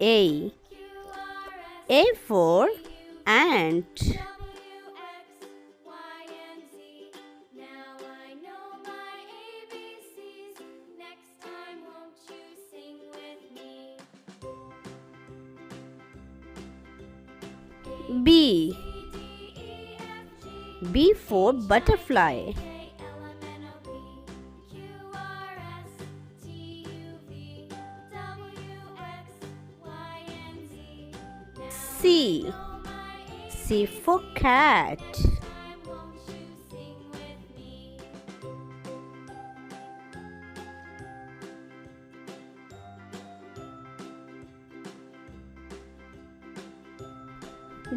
A. A for ant. B. B for butterfly. C. C for cat.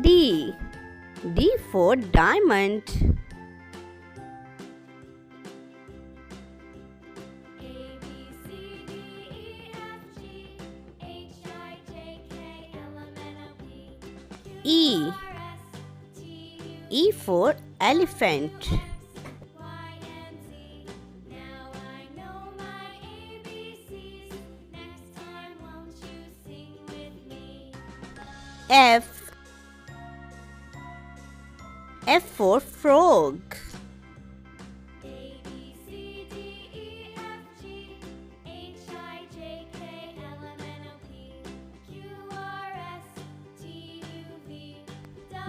D. D for diamond. E. E for elephant. F. F for frog.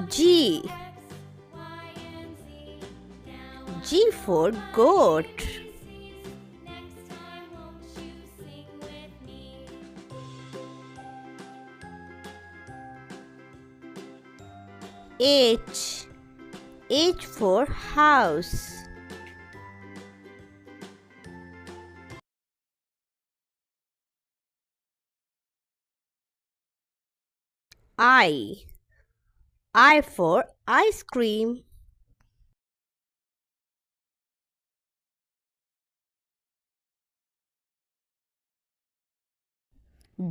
G. G for goat. H. H for house. I. I for ice cream.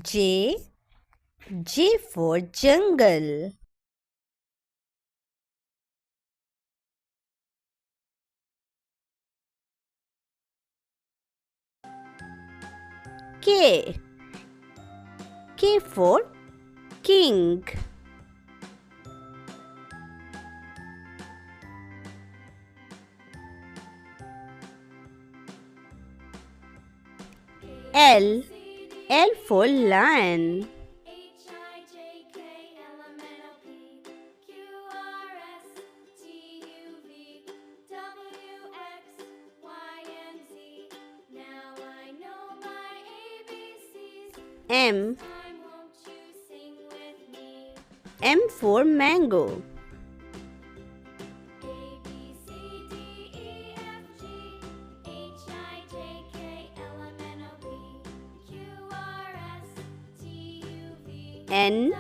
J. J for jungle. K. K for king. L. L for lion. M. M for mango. N.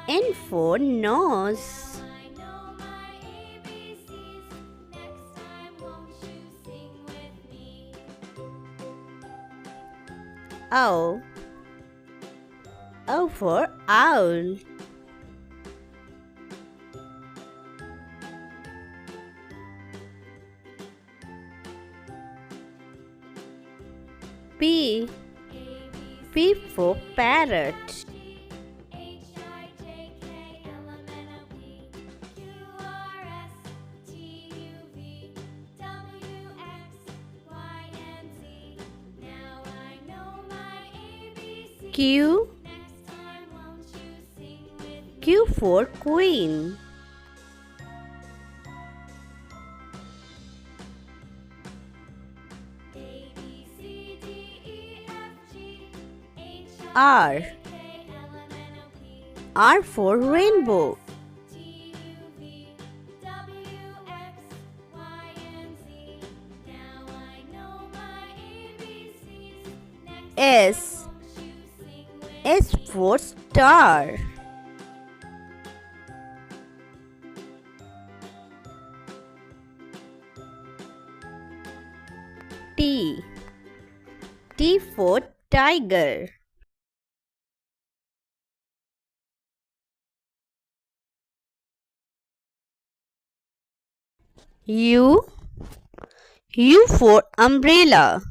N for nose. O. O for owl. P. P for parrot. Q. Q for queen. R. R for rainbow. S. S for star. T. T for tiger. U. U for umbrella.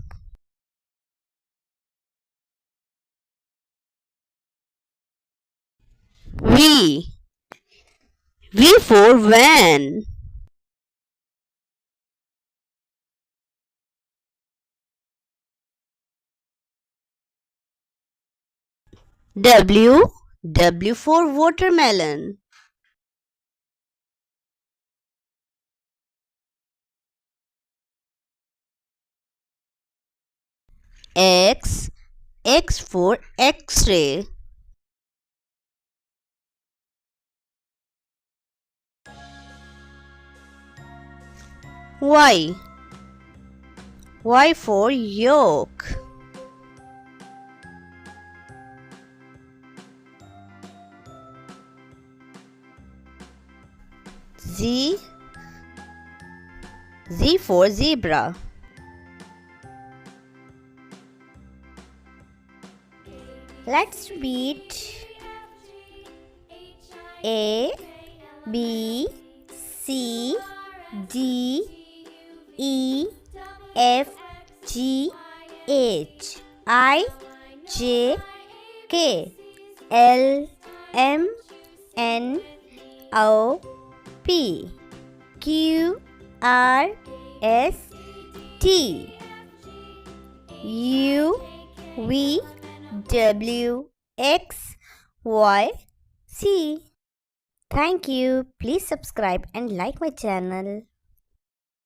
V. V for van. W. W for watermelon. X. X for X-ray. Y. Y for yolk. Z. Z for zebra. Let's read A, B, C, D, E, F, G, H, I, J, K, L, M, N, O, P, Q, R, S, T, U, V, W, X, Y, Z. Thank you. Please subscribe and like my channel.